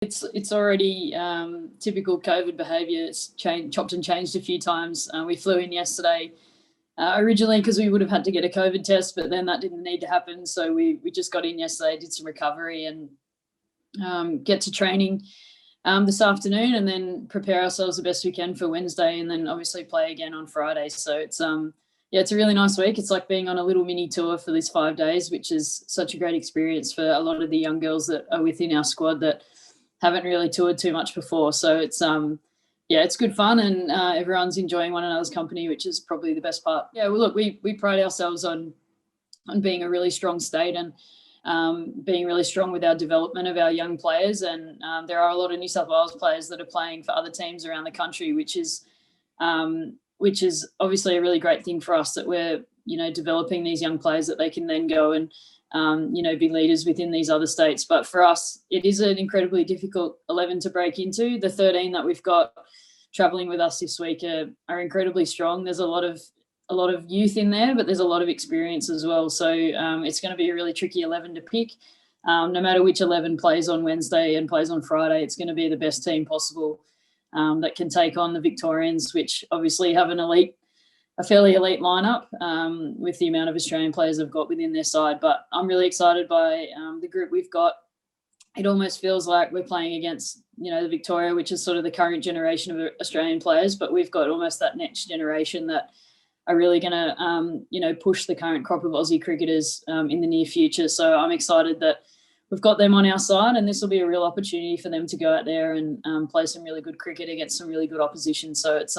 It's already typical COVID behaviour. It's chopped and changed a few times. We flew in yesterday originally because we would have had to get a COVID test, but then that didn't need to happen. So we just got in yesterday, did some recovery and get to training this afternoon, and then prepare ourselves the best we can for Wednesday, and then obviously play again on Friday. So it's it's a really nice week. It's like being on a little mini tour for these 5 days, which is such a great experience for a lot of the young girls that are within our squad that haven't really toured too much before. So it's it's good fun, and everyone's enjoying one another's company, which is probably the best part. Yeah, well, look, we pride ourselves on being a really strong state and being really strong with our development of our young players. And there are a lot of New South Wales players that are playing for other teams around the country, which is obviously a really great thing for us, that we're, developing these young players that they can then go and, be leaders within these other states. But for us, it is an incredibly difficult 11 to break into. The 13 that we've got traveling with us this week are incredibly strong. There's a lot of youth in there, but there's a lot of experience as well. So it's going to be a really tricky 11 to pick. No matter which 11 plays on Wednesday and plays on Friday, it's going to be the best team possible that can take on the Victorians, which obviously have a fairly elite lineup with the amount of Australian players they've got within their side. But I'm really excited by the group we've got. It almost feels like we're playing against, the Victoria, which is sort of the current generation of Australian players, but we've got almost that next generation that are really going to, push the current crop of Aussie cricketers in the near future. So I'm excited that we've got them on our side, and this will be a real opportunity for them to go out there and play some really good cricket against some really good opposition. So it's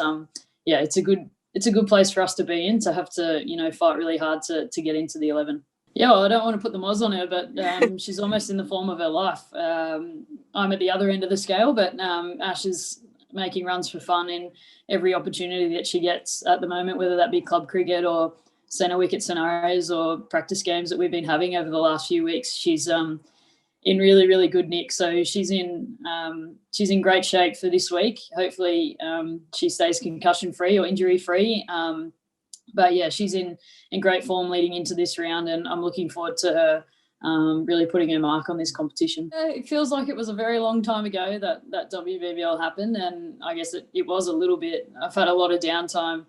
it's a good place for us to be in, to have to, fight really hard to get into the 11. Yeah, well, I don't want to put the moz on her, but she's almost in the form of her life. I'm at the other end of the scale, but Ash is making runs for fun in every opportunity that she gets at the moment, whether that be club cricket or centre wicket scenarios or practice games that we've been having over the last few weeks. She's in really, really good nick. So she's in great shape for this week. Hopefully she stays concussion free or injury free. But yeah, she's in great form leading into this round, and I'm looking forward to her really putting her mark on this competition. It feels like it was a very long time ago that WBBL happened, and I guess it was a little bit. I've had a lot of downtime,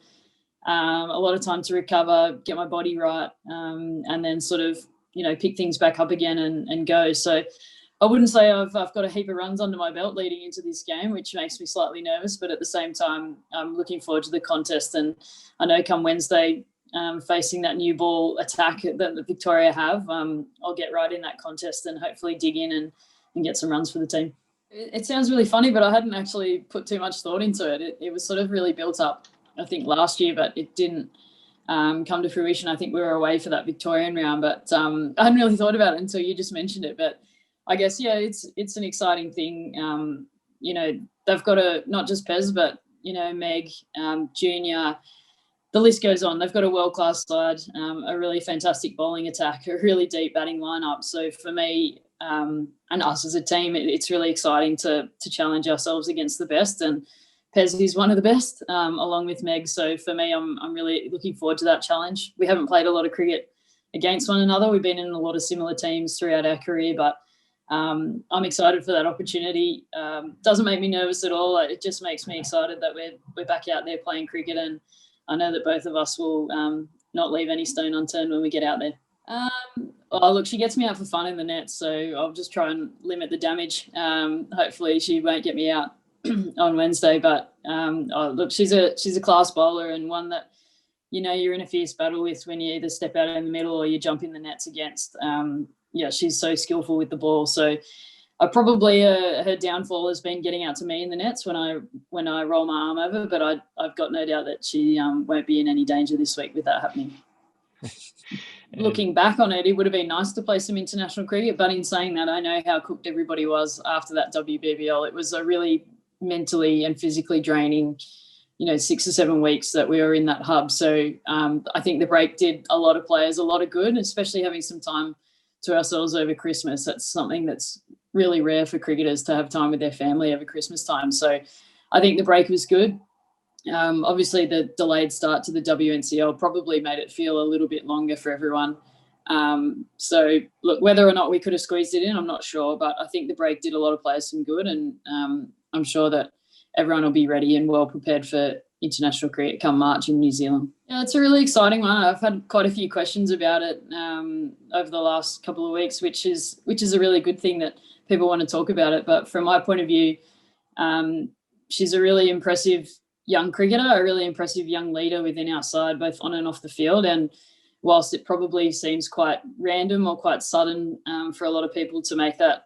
a lot of time to recover, get my body right, and then sort of, pick things back up again and go. So I wouldn't say I've got a heap of runs under my belt leading into this game, which makes me slightly nervous, but at the same time, I'm looking forward to the contest. And I know come Wednesday, facing that new ball attack that Victoria have, I'll get right in that contest and hopefully dig in and get some runs for the team. It sounds really funny, but I hadn't actually put too much thought into it. It was sort of really built up, I think, last year, but it didn't come to fruition. I think we were away for that Victorian round, but I hadn't really thought about it until you just mentioned it. But I guess, yeah, it's an exciting thing. They've got not just Pez, but, Meg, Junior, the list goes on. They've got a world-class side, a really fantastic bowling attack, a really deep batting lineup. So for me and us as a team, it's really exciting to challenge ourselves against the best. And Pez is one of the best, along with Meg. So for me, I'm really looking forward to that challenge. We haven't played a lot of cricket against one another. We've been in a lot of similar teams throughout our career, but I'm excited for that opportunity. Doesn't make me nervous at all. It just makes me excited that we're back out there playing cricket, and I know that both of us will not leave any stone unturned when we get out there. Look, she gets me out for fun in the net, so I'll just try and limit the damage. Hopefully she won't get me out on Wednesday, but look, she's a class bowler, and one that, you're in a fierce battle with when you either step out in the middle or you jump in the nets against. She's so skillful with the ball. So I probably her downfall has been getting out to me in the nets when I roll my arm over, but I've got no doubt that she won't be in any danger this week with that happening. Looking back on it, it would have been nice to play some international cricket, but in saying that, I know how cooked everybody was after that WBBL. It was a really mentally and physically draining, 6 or 7 weeks that we were in that hub. So I think the break did a lot of players a lot of good, especially having some time to ourselves over Christmas. That's something that's really rare for cricketers, to have time with their family over Christmas time. So I think the break was good. Obviously, the delayed start to the WNCL probably made it feel a little bit longer for everyone. So look, whether or not we could have squeezed it in, I'm not sure, but I think the break did a lot of players some good, and I'm sure that everyone will be ready and well prepared for international cricket come March in New Zealand. Yeah, it's a really exciting one. I've had quite a few questions about it over the last couple of weeks, which is a really good thing that people want to talk about it. But from my point of view, she's a really impressive young cricketer, a really impressive young leader within our side, both on and off the field. And whilst it probably seems quite random or quite sudden for a lot of people to make that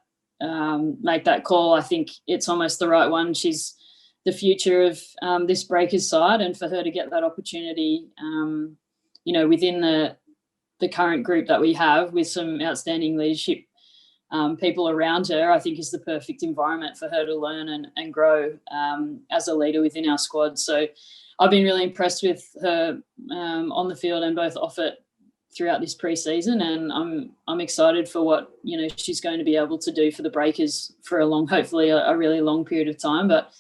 call, I think it's almost the right one. She's the future of this Breakers side, and for her to get that opportunity, within the current group that we have with some outstanding leadership people around her, I think is the perfect environment for her to learn and grow as a leader within our squad. So I've been really impressed with her on the field and both off it throughout this preseason, and I'm excited for what she's going to be able to do for the Breakers for hopefully a really long period of time. But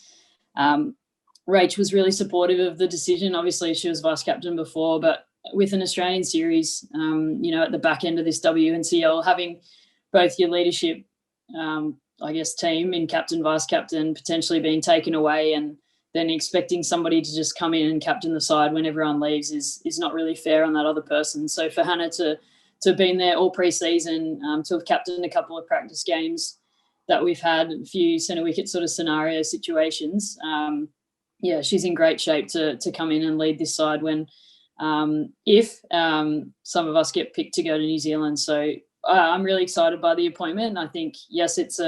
Rach was really supportive of the decision. Obviously, she was vice captain before, but with an Australian series, at the back end of this WNCL, having both your leadership, team in captain, vice captain, potentially being taken away, and then expecting somebody to just come in and captain the side when everyone leaves is not really fair on that other person. So for Hannah to have been there all pre-season, to have captained a couple of practice games that we've had, a few centre wicket sort of scenario situations, she's in great shape to come in and lead this side when if some of us get picked to go to New Zealand. So I'm really excited by the appointment. I think, yes, it's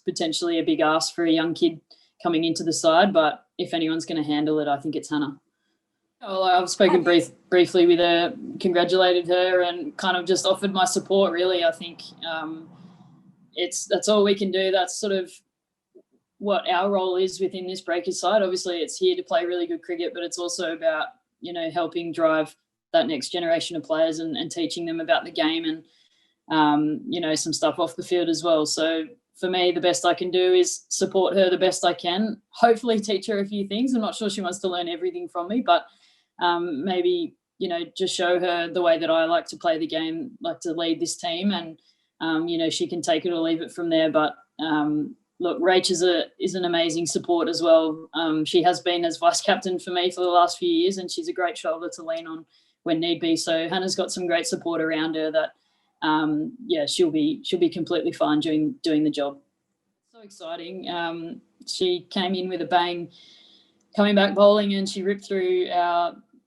potentially a big ask for a young kid coming into the side, but if anyone's going to handle it, I think it's Hannah. Well, I've spoken briefly with her, congratulated her, and kind of just offered my support, really. I think that's all we can do. That's sort of what our role is within this Breakers side. Obviously, it's here to play really good cricket, but it's also about, helping drive that next generation of players and teaching them about the game and, some stuff off the field as well. So for me, the best I can do is support her the best I can, hopefully teach her a few things. I'm not sure she wants to learn everything from me, but maybe, just show her the way that I like to play the game, like to lead this team, and, she can take it or leave it from there. But look, Rach is an amazing support as well. She has been as vice captain for me for the last few years, and she's a great shoulder to lean on when need be. So Hannah's got some great support around her that, she'll be completely fine doing the job. So exciting. She came in with a bang, coming back bowling, and she ripped through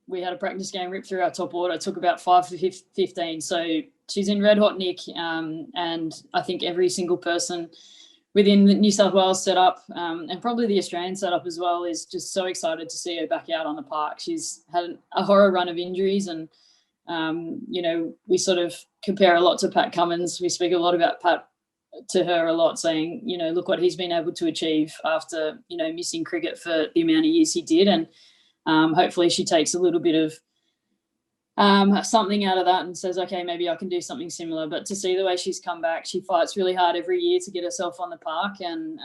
we had a practice game, ripped through our top order. It took about 5 for 15. So she's in red hot nick, and I think every single person within the New South Wales setup, and probably the Australian setup as well, is just so excited to see her back out on the park. She's had a horror run of injuries, and we sort of compare a lot to Pat Cummins. We speak a lot about Pat to her a lot, saying, look what he's been able to achieve after, missing cricket for the amount of years he did. And hopefully she takes a little bit of something out of that and says, okay, maybe I can do something similar. But to see the way she's come back, she fights really hard every year to get herself on the park. And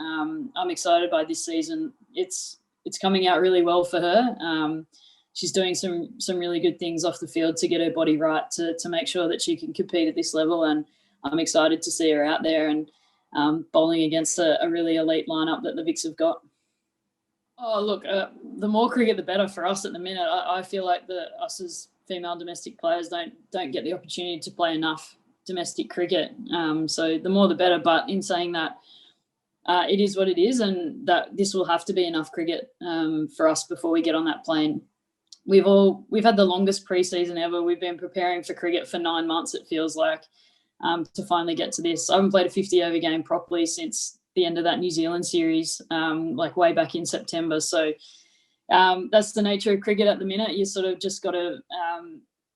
I'm excited by this season. It's coming out really well for her. She's doing some really good things off the field to get her body right to make sure that she can compete at this level. And I'm excited to see her out there and bowling against a really elite lineup that the Vics have got. Oh, look, the more cricket, the better for us at the minute. I feel like us as female domestic players don't get the opportunity to play enough domestic cricket. So the more the better. But in saying that, it is what it is, and that this will have to be enough cricket for us before we get on that plane. We've had the longest preseason ever. We've been preparing for cricket for 9 months, it feels like, to finally get to this. I haven't played a 50-over game properly since the end of that New Zealand series, like way back in September. So that's the nature of cricket at the minute. You sort of just got to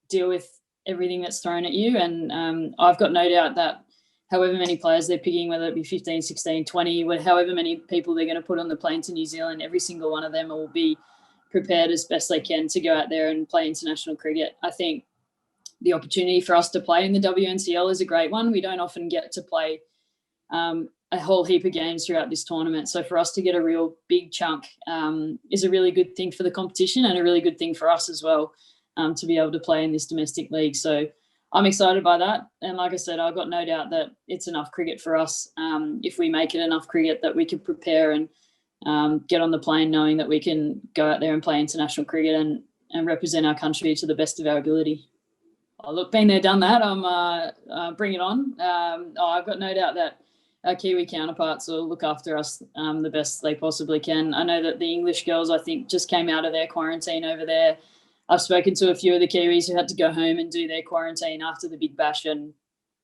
deal with everything that's thrown at you. And I've got no doubt that however many players they're picking, whether it be 15, 16, 20, however many people they're going to put on the plane to New Zealand, every single one of them will be prepared as best they can to go out there and play international cricket. I think the opportunity for us to play in the WNCL is a great one. We don't often get to play a whole heap of games throughout this tournament. So for us to get a real big chunk is a really good thing for the competition and a really good thing for us as well, to be able to play in this domestic league. So I'm excited by that. And like I said, I've got no doubt that it's enough cricket for us. If we make it enough cricket, that we can prepare and get on the plane knowing that we can go out there and play international cricket and represent our country to the best of our ability. Oh, look, been there, done that. Bring it on. I've got no doubt that our Kiwi counterparts will look after us the best they possibly can. I know that the English girls, I think, just came out of their quarantine over there. I've spoken to a few of the Kiwis who had to go home and do their quarantine after the Big Bash, and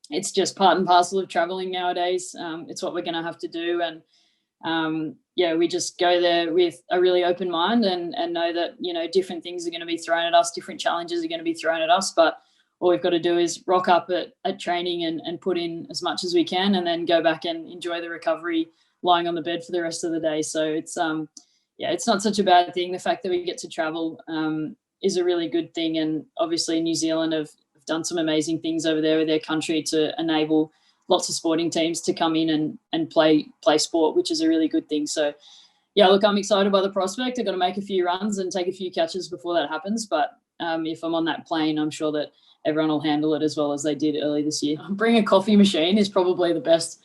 it's just part and parcel of travelling nowadays. It's what we're going to have to do, and we just go there with a really open mind and know that, different things are going to be thrown at us, different challenges are going to be thrown at us, but all we've got to do is rock up at training and put in as much as we can, and then go back and enjoy the recovery lying on the bed for the rest of the day. So it's not such a bad thing. The fact that we get to travel is a really good thing. And obviously New Zealand have done some amazing things over there with their country to enable lots of sporting teams to come in and play sport, which is a really good thing. So, look, I'm excited by the prospect. I've got to make a few runs and take a few catches before that happens. But if I'm on that plane, I'm sure that everyone will handle it as well as they did early this year. Bring a coffee machine is probably the best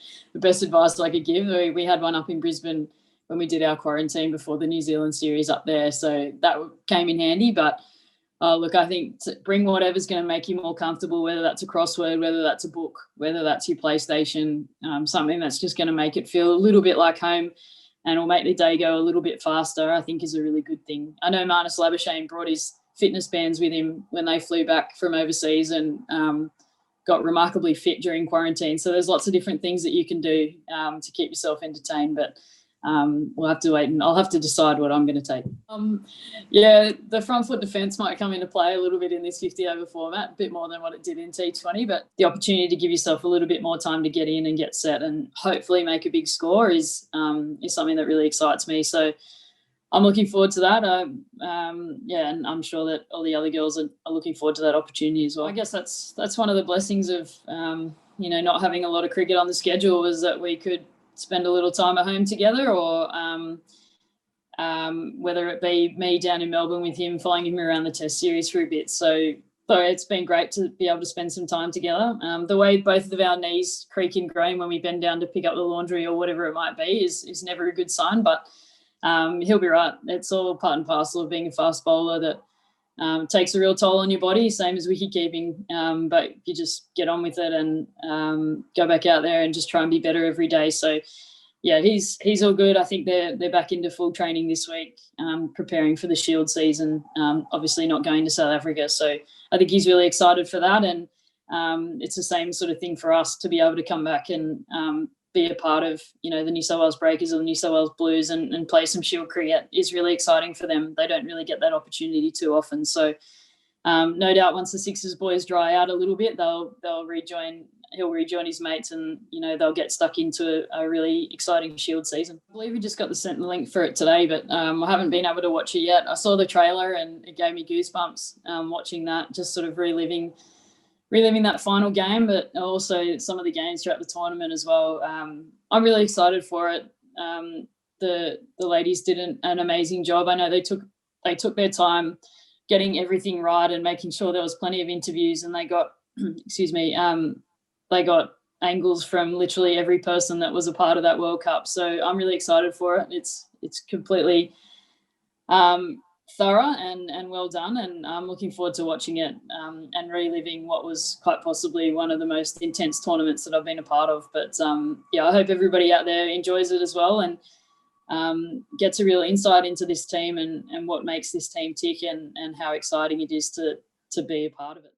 advice I could give. We had one up in Brisbane when we did our quarantine before the New Zealand series up there, so that came in handy. But look, I think bring whatever's going to make you more comfortable, whether that's a crossword, whether that's a book, whether that's your PlayStation, something that's just going to make it feel a little bit like home and will make the day go a little bit faster, I think is a really good thing. I know Marnus Labuschagne brought his fitness bands with him when they flew back from overseas and got remarkably fit during quarantine. So there's lots of different things that you can do to keep yourself entertained, but we'll have to wait, and I'll have to decide what I'm going to take. The front foot defence might come into play a little bit in this 50 over format, a bit more than what it did in T20, but the opportunity to give yourself a little bit more time to get in and get set and hopefully make a big score is something that really excites me. So I'm looking forward to that. And I'm sure that all the other girls are looking forward to that opportunity as well. I guess that's one of the blessings of not having a lot of cricket on the schedule, was that we could spend a little time at home together, or whether it be me down in Melbourne with him, following him around the Test series for a bit. So it's been great to be able to spend some time together. The way both of our knees creak and groan when we bend down to pick up the laundry or whatever it might be is never a good sign, but he'll be right. It's all part and parcel of being a fast bowler that takes a real toll on your body, same as wicket keeping, but you just get on with it and go back out there and just try and be better every day. So he's all good. I think they're back into full training this week, preparing for the Shield season, obviously not going to South Africa. So I think he's really excited for that, and it's the same sort of thing for us to be able to come back and be a part of the New South Wales Breakers or the New South Wales Blues and play some Shield cricket is really exciting for them. They don't really get that opportunity too often. So no doubt once the Sixers boys dry out a little bit, he'll rejoin his mates, and they'll get stuck into a really exciting Shield season. I believe we just got the link for it today, but I haven't been able to watch it yet. I saw the trailer and it gave me goosebumps watching that, just sort of reliving that final game, but also some of the games throughout the tournament as well. I'm really excited for it. The ladies did an amazing job. I know they took their time getting everything right and making sure there was plenty of interviews, and they got they got angles from literally every person that was a part of that World Cup. So I'm really excited for it. It's completely thorough and well done, and I'm looking forward to watching it and reliving what was quite possibly one of the most intense tournaments that I've been a part of. But I hope everybody out there enjoys it as well, and gets a real insight into this team and what makes this team tick, and how exciting it is to be a part of it.